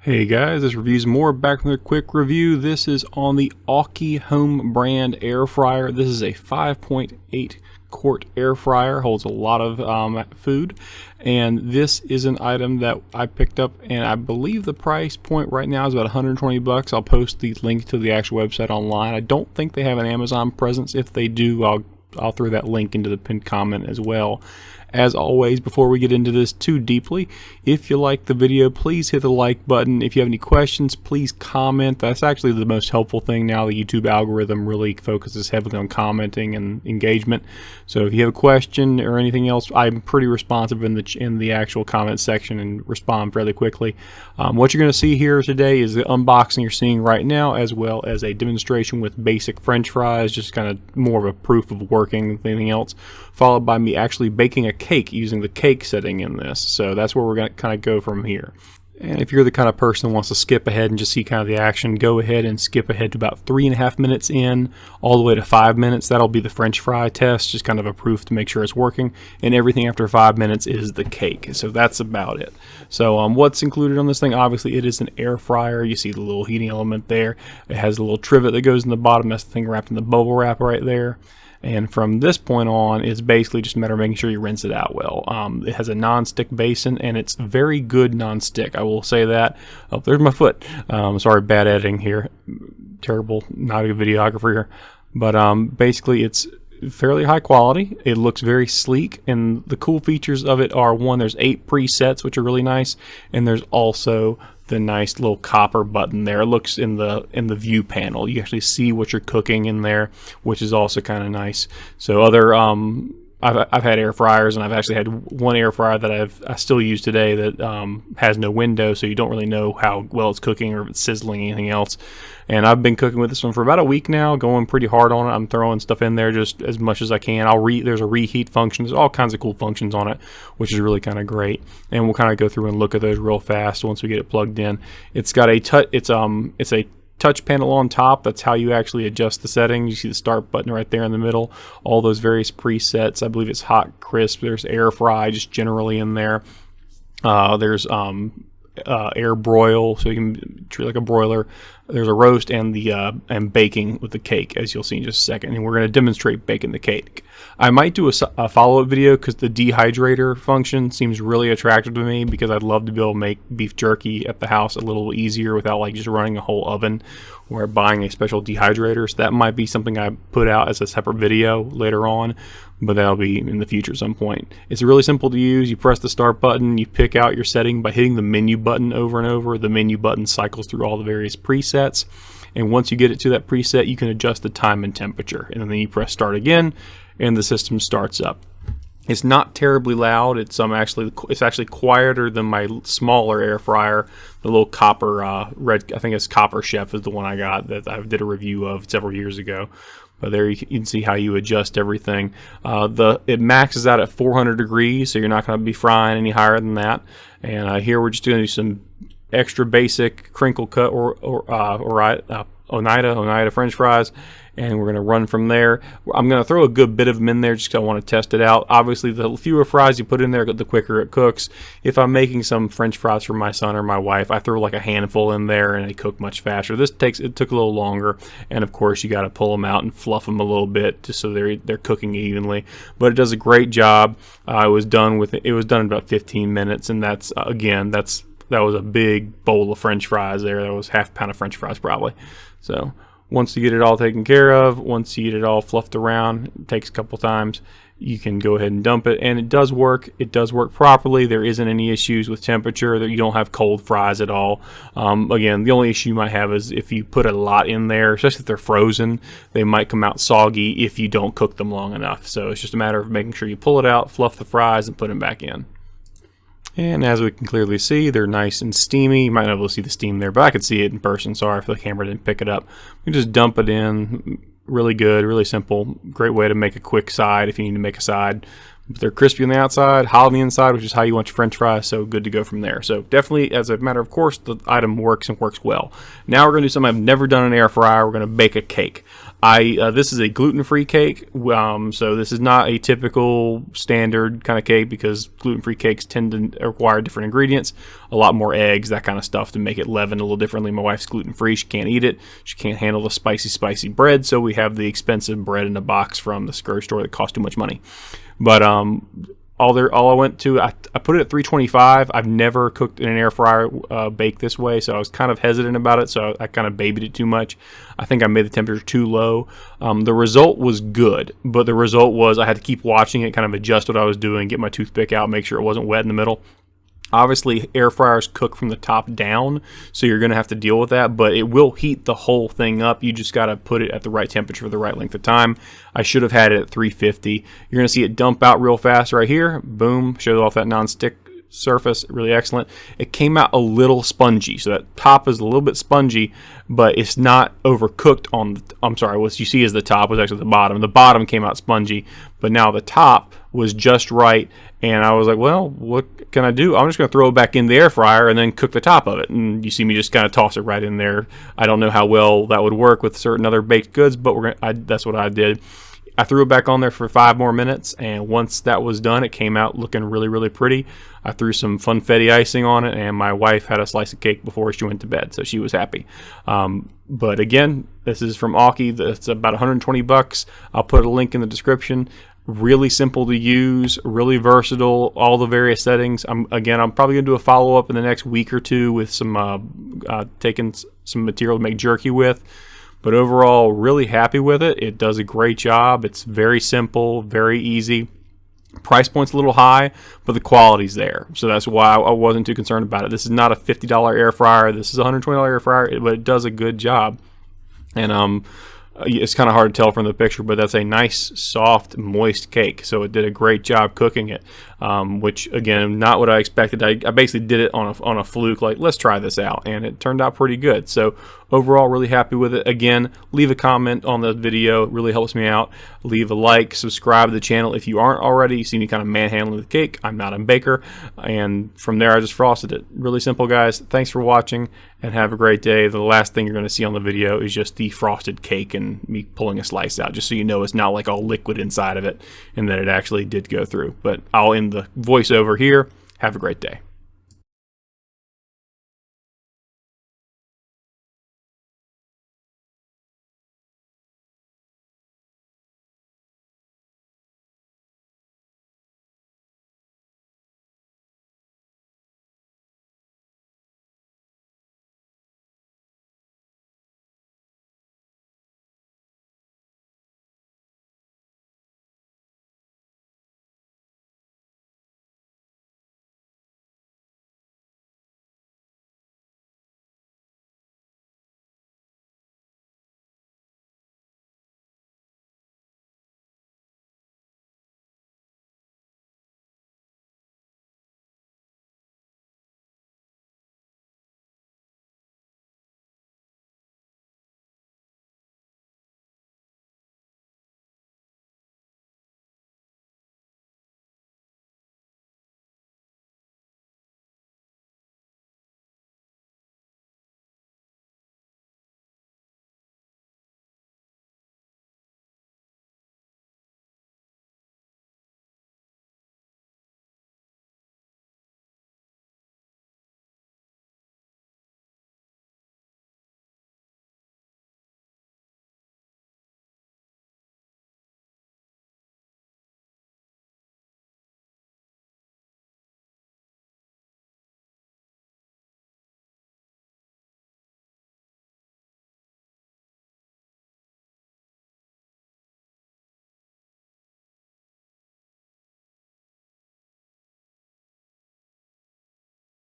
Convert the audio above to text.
Hey guys, this review's more back from the quick review. This is on the Aukey Home brand air fryer. This is a 5.8 quart air fryer, holds a lot of food, and this is an item that I picked up, and I believe the price point right now is about 120 bucks. I'll post the link to the actual website online. I don't think they have an Amazon presence. If they do, I'll throw that link into the pinned comment as well. As always, before we get into this too deeply, if you like the video, please hit the like button. If you have any questions, please comment. That's actually the most helpful thing now. The YouTube algorithm really focuses heavily on commenting and engagement. So if you have a question or anything else, I'm pretty responsive in the actual comment section and respond fairly quickly. What you're going to see here today is the unboxing you're seeing right now, as well as a demonstration with basic French fries, just kind of more of a proof of working than anything else, followed by me actually baking a cake using the cake setting in this. So that's where we're going to kind of go from here. And if you're the kind of person who wants to skip ahead and just see kind of the action, go ahead and skip ahead to about 3.5 minutes in, all the way to 5 minutes. That'll be the French fry test, just kind of a proof to make sure it's working. And everything after 5 minutes is the cake. So that's about it. So what's included on this thing? Obviously, it is an air fryer. You see the little heating element there. It has a little trivet that goes in the bottom. That's the thing wrapped in the bubble wrap right there. And from this point on, it's basically just a matter of making sure you rinse it out well. It has a non-stick basin, and it's very good non-stick. I will say that. Oh, there's my foot. Sorry, bad editing here. Terrible, not a good videographer here. But basically, it's fairly high quality. It looks very sleek, and the cool features of it are, one, there's 8 presets, which are really nice, and there's also the nice little copper button there. It looks in the view panel. You actually see what you're cooking in there, which is also kind of nice. So other I've had air fryers, and I've actually had one air fryer that I still use today that has no window, so you don't really know how well it's cooking or if it's sizzling anything else. And I've been cooking with this one for about a week now, going pretty hard on it. I'm throwing stuff in there just as much as I can. There's a reheat function. There's all kinds of cool functions on it, which is really kind of great. And we'll kind of go through and look at those real fast once we get it plugged in. It's got a it's a touch panel on top. That's how you actually adjust the settings. You see the start button right there in the middle. All those various presets. I believe it's hot, crisp. There's air fry just generally in there. There's air broil, so you can treat it like a broiler. There's a roast and and baking with the cake, as you'll see in just a second. And we're going to demonstrate baking the cake. I might do a follow-up video because the dehydrator function seems really attractive to me, because I'd love to be able to make beef jerky at the house a little easier without like just running a whole oven or buying a special dehydrator. So that might be something I put out as a separate video later on, but that'll be in the future at some point. It's really simple to use. You press the start button, you pick out your setting by hitting the menu button over and over. The menu button cycles through all the various presets, and once you get it to that preset, you can adjust the time and temperature, and then you press start again, and the system starts up. It's not terribly loud. It's actually quieter than my smaller air fryer, the little copper red. I think it's Copper Chef is the one I got that I did a review of several years ago. But there you can see how you adjust everything. It maxes out at 400 degrees, so you're not going to be frying any higher than that. And here we're just going to do some extra basic crinkle cut or Oneida French fries, and we're going to run from there. I'm going to throw a good bit of them in there just because I want to test it out. Obviously, the fewer fries you put in there, the quicker it cooks. If I'm making some French fries for my son or my wife, I throw like a handful in there, and they cook much faster. It took a little longer, and of course, you got to pull them out and fluff them a little bit just so they're cooking evenly. But it does a great job. It was done in about 15 minutes, and that was a big bowl of French fries there. That was half a pound of French fries probably. So once you get it all taken care of, once you get it all fluffed around, it takes a couple times, you can go ahead and dump it. And it does work. It does work properly. There isn't any issues with temperature. That you don't have cold fries at all. Again, the only issue you might have is if you put a lot in there, especially if they're frozen, they might come out soggy if you don't cook them long enough. So it's just a matter of making sure you pull it out, fluff the fries, and put them back in. And as we can clearly see, they're nice and steamy. You might not be able to see the steam there, but I could see it in person. Sorry if the camera didn't pick it up. You just dump it in. Really good, really simple. Great way to make a quick side if you need to make a side. They're crispy on the outside, hot on the inside, which is how you want your French fries, so good to go from there. So definitely, as a matter of course, the item works and works well. Now we're going to do something I've never done in an air fryer. We're going to bake a cake. This is a gluten-free cake, so this is not a typical standard kind of cake, because gluten-free cakes tend to require different ingredients, a lot more eggs, that kind of stuff, to make it leaven a little differently. My wife's gluten-free; she can't eat it. She can't handle the spicy bread, so we have the expensive bread in a box from the grocery store that costs too much money. But all I went to, I put it at 325. I've never cooked in an air fryer baked this way, so I was kind of hesitant about it, so I kind of babied it too much. I think I made the temperature too low. The result was good, but the result was I had to keep watching it, kind of adjust what I was doing, get my toothpick out, make sure it wasn't wet in the middle. Obviously, air fryers cook from the top down, so you're going to have to deal with that, but it will heat the whole thing up. You just got to put it at the right temperature for the right length of time. I should have had it at 350. You're going to see it dump out real fast right here. Boom, shows off that non-stick surface, really excellent. It came out a little spongy, so that top is a little bit spongy, but it's not overcooked on the, I'm sorry, what you see is the top was actually the bottom. The bottom came out spongy, but now the top was just right, and I was like, well, what can I do? I'm just going to throw it back in the air fryer and then cook the top of it. And you see me just kind of toss it right in there. I don't know how well that would work with certain other baked goods, but that's what I did. I threw it back on there for 5 more minutes, and once that was done, it came out looking really, really pretty. I threw some funfetti icing on it, and my wife had a slice of cake before she went to bed, so she was happy. But again, this is from Aki. It's about $120. I'll put a link in the description. Really simple to use, really versatile, all the various settings. I'm probably going to do a follow-up in the next week or two with some taking some material to make jerky with. But overall, really happy with it. It does a great job. It's very simple, very easy. Price point's a little high, but the quality's there. So that's why I wasn't too concerned about it. This is not a $50 air fryer. This is a $120 air fryer, but it does a good job. And it's kind of hard to tell from the picture, but that's a nice, soft, moist cake. So it did a great job cooking it, which, again, not what I expected. I basically did it on a fluke, like, let's try this out, and it turned out pretty good. So overall, really happy with it. Again, leave a comment on the video. It really helps me out. Leave a like, subscribe to the channel if you aren't already. You see me kind of manhandling the cake. I'm not a baker. And from there, I just frosted it. Really simple, guys. Thanks for watching, and have a great day. The last thing you're going to see on the video is just the frosted cake and me pulling a slice out, just so you know it's not like all liquid inside of it and that it actually did go through. But I'll end the voiceover here. Have a great day.